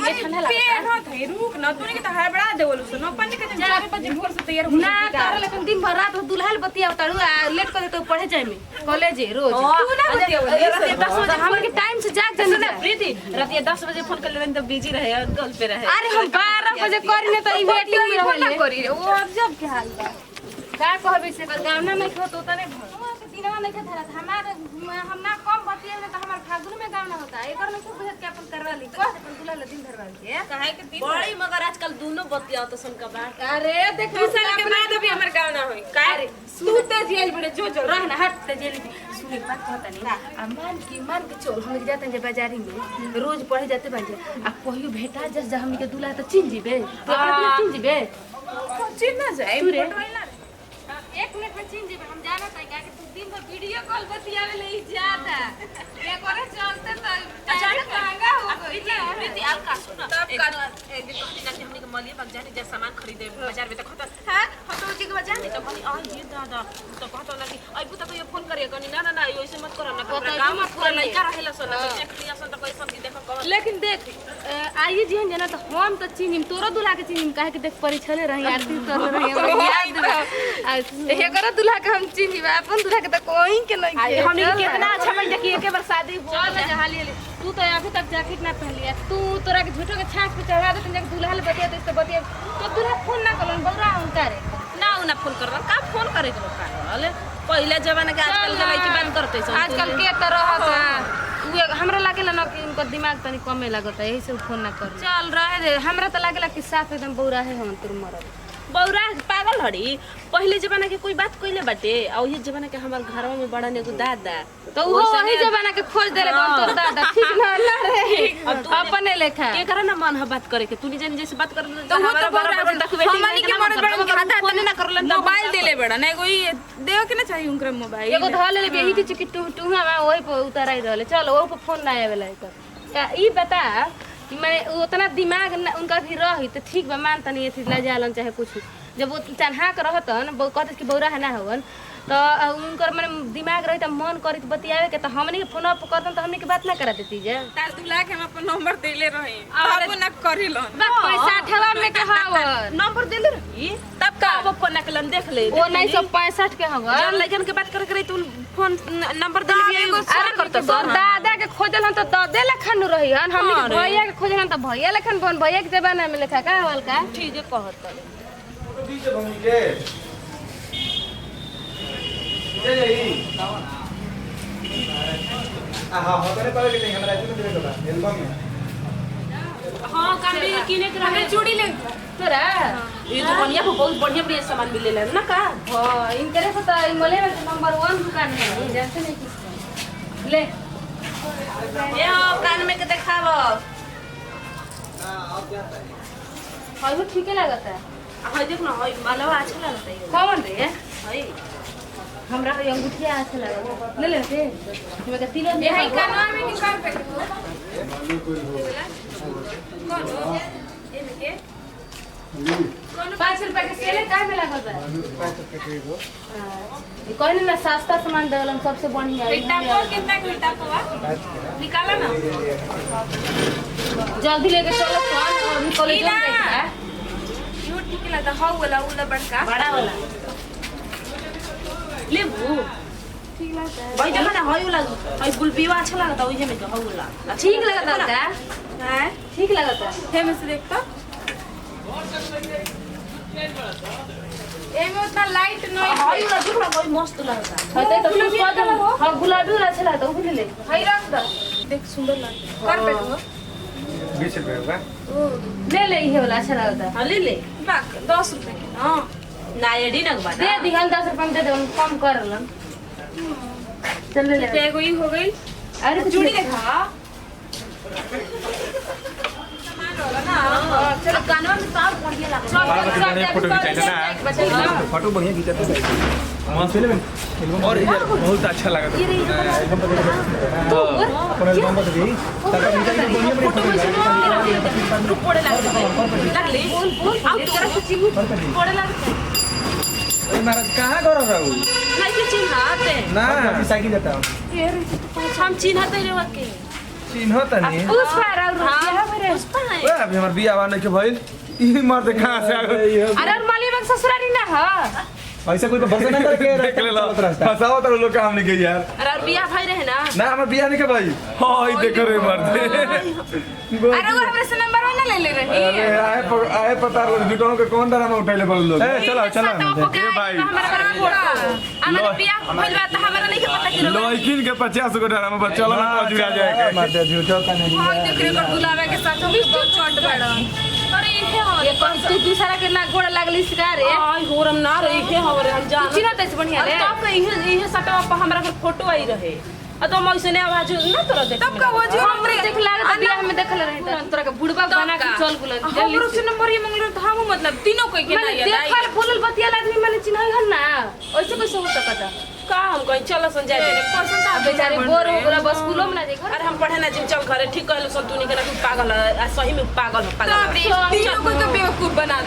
ये ठंडा लगता है पेन होत है रुक ना तूने के तो हड़बड़ा देवल सो न पन्ने के 4 बजे भोर से तैयार हो ना कर लेकिन दिन भर रात दुल्हा बतिया उतारू लेट कर देतो पढ़े जाए में कॉलेज रोज तू ना बतिया रात 10 बजे हम के टाइम से जाग जाने ना प्रीति रात 10 बजे फोन कर लेन तो बिजी रहे अंकल पे रहे अरे हम 12 बजे करी ने तो ई मीटिंग में रहले करी रे वो जब के हाल बा का कहबे से गावना में खो तो तने दिनवा नहीं धरत हमारे हम ना कम बतिया में तो हमार फागुन में गावना होता है एकर में खूब बुझत के अपन करवा ली को अपन दुल्हा ले दिन धरवा के काहे के दिन बड़ी मगर आजकल दोनों बतिया तो सन का बात अरे देख दू साल के बाद अभी हमर गाँव ना होई काहे सुते जेल बड़े जो रहना हट ते जेल सुन एक बात कहता नहीं आ मान के चोर हम जाते हैं बाजारी में रोज पढ़े जाते बाजे आ कहियो भेटा जस हम के दुल्हा तो चिन जीबे तो अपना चिन जीबे चिन ना जाए तू रे एक मिनट में चिन जीबे हम जाना था कि तू दिन भर वीडियो कॉल बतियावे ले ही जाता ये करे चलते तो अचानक महंगा हो गई प्रीति आल का सुन तब का एक दिन कहती ना कि हमनी के मलिया बाग जाने जे सामान खरीदे बाजार में तो खत हां खतो जी के बाजार में तो कहनी आ ये दादा तो कहतो ना कि आई पुता तो ये फोन करिए कहनी ना ना ना ऐसे मत करो ना पूरा गांव में पूरा लइका रहेला सन देख लिया सन तो कैसन की देखो कौन लेकिन देख आइए जीवन जना तो हम तो चिनिम तोरो दुल्हा के चिनिम काहे के देख परिछले रही आरती कर रही हमरा याद बा एकरा दुल्हा के हम चिनिम अपन दुल्हा के तो कोई के नहीं हमनी के कितना अच्छा बन कि एक बार शादी हो चल जहाली तू तो अभी तक जैकेट ना पहन लिया तू तोरा के झूठो के छाछ पे चढ़ा दे तुम दुल्हा ले बतिया तो बतिया तो दुल्हा फोन ना करलन बौरा उनका रे ना उना फोन करवा का फोन करे के का पहले जमाना के आजकल के लड़की बंद करते सन आजकल के तरह का हमरा लागेला ना कि उनका दिमाग तनी कमे लागत है यही से फोन ना कर चल रहे दे हमरा तो लागेला कि साफ एकदम बौरा है हम तोर मरद बौरा पागल हड़ी पहले जमाना के कोई बात कइले बाटे और ये जमाना के हमार घरवा में बड़ा ने दादा तो वो वही जमाना के खोज देले बन तोर दादा ठीक ना रे अपने लेखा के करे ना मन ह बात करे के तू नहीं जानी जैसे बात कर तो हमारा बराबर देखबे हमनी के मरद बड़ा खाता फोन ना करलन मोबाइल देले बड़ा ना एगो ई देव के ना चाहिए उनकर मोबाइल एगो ध ले यही के चिकी टू हम वही पे उताराई रहले चल वो पे फोन ना आवेला एकर ई बता कि मैं उतना दिमाग उनका भी रही तो ठीक बा मान तनी एथी ला जालन चाहे कुछ जब वो चन्हा के रहतन कहते कि बौरा है ना हवन तो उनकर माने दिमाग रही तो मन करी तो बतियावे के तो हमनी के फोन अप करतन तो हमनी के बात ना करा देती जे तार दुल्हा के हम अपन नंबर देले रही अब ना करिलन बा पैसा ठेवा में के हवन नंबर देले रही तब का वो फोन नकलन देख ले वो 1965 के हवन जब लड़कन के बात करे तू फोन नंबर देले भी सारा करत तो दादा के खोजल हन तो दादे लखन रही हन हमनी के भैया के खोजल हन तो भैया लखन बन भैया के जमाना में लिखा का हवल का ठीक है कहत बीच भूमि के ले जाई हां होतने पावे के नहीं हमरा चूड़ी देबे के बा एल्बम में हां कांडी किने के रहे चूड़ी ले तोरा ये तो बढ़िया बहुत बढ़िया बढ़िया सामान मिलेला ना का हां इनकरे से तो मले में नंबर 1 दुकान है ये जानते नहीं किस ले ये कान में के देखाव हां अब जाता है हां वो ठीक लगता है हां देख ना हां मालवा अच्छा लगता है कौन रे हां हमरा ये अंगूठिया अच्छा लगा ले ले से तुम्हें का तिलो ये है कानवा में निकाल पे मालूम कोई हो कौन हो ये में के 5 रुपए के सेले का में लागल बा 5 रुपए के एगो ये कहने ना सस्ता सामान देवलन सबसे बढ़िया बेटा को कितना बेटा को निकाला ना जल्दी लेके चलो कौन अभी कॉलेज में देखा यो ठीक लगता हां वाला बड़का बड़ा वाला लेबू ठीक लगता है भाई देखो ना हाई वाला हाई गुलबीवा अच्छा लगता है ओजे में जो हाई वाला ठीक लगता का है ठीक लगता हे में से देख तो एमे उतना लाइट नहीं हाई वाला देखो ना बहुत मस्त लगता है तो तुम कदम हां गुलाबी वाला अच्छा लगता वो भी ले हाई रख दो देख सुंदर लगता कर पे हो 20 रुपए का ले ले ये वाला अच्छा लगता हां ले ले बाक 10 रुपए के ना ना एडी नग बा दे दी हम 10 रुपए में दे दे कम कर लन चल ले ले एगो ही हो गई अरे कुछ चूड़ी देखा चलो कानवा में तो बढ़िया लगता बढ़िया फोटो खिंचाइले ना फोटो बढ़िया खिंचाते हैं मस्त फिल्म और बहुत अच्छा लगा था एल्बम पर अपन एल्बम पर भी तब निकाल बढ़िया बढ़िया फोटो पड़े लगले बोल आउट करा कुछ पड़े लगता ए महाराज कहां गरो रहू नहीं के चिन्हाते ना अभी साइकिल जाता हूं हम चिन्हाते रे वके चिन्ह तनी उस पर और रुपया मेरे पुष्पा है अभी हमार बियाह वाने के भइल ई मर्द कहां से आ गए अरे और माली बाग ससुरारी ना ह ऐसा कोई भरोसा नहीं करके देख ले लो फसाओ तो लोग काम नहीं के यार अरे और बियाह भाई रहे ना ना हमार बियाह नहीं के भाई हां ई देखो रे मर्द अरे वो हमरे से नंबर ना ले ले रही अरे आए पता जुटों के कौन डरा में उठैले पड़ लोग चलो चलो ए भाई हमारा घर में फोड़ा हमारा बियाह भइल बा त हमरा नहीं के पता कि लड़किन के 50 को डरा में बच्चा वाला ना जुड़ा जाएगा मारते झूठो का नहीं हां देख रे कर बुलावे के साथ हम बहुत चोट बड़ा अरे इहे हो ये कौन तू दूसरा के ना गोड़ लागली शिकार है आई होरम ना रे इहे हो रे हम जान चिन्ह तैसे बढ़िया रे तब के इहे सटवा पर हमरा के फोटो आई रहे आ तो हम ऐसे आवाज ना तोरा देख तब का वो जो हमरे देख लागे त बियाह में देखल रही त तोरा के बुढ़बा बना के चल गुलन हमरो से नंबर ये मंगल तो हम मतलब तीनों कोई के ना मैंने याद आई देखल बोलल बतिया आदमी मैंने चिन्हई हन ना ऐसे कैसे हो सकता का हम कहीं चल सन जाए पसंद आ बेचारे बोर हो गला बस स्कूलों में ना देखल अरे हम पढ़े ना जिम चल घरे ठीक कहलो सन तू नहीं के ना तू पागल है आ सही में पागल हो पागल तब तीनों को तो बेवकूफ बना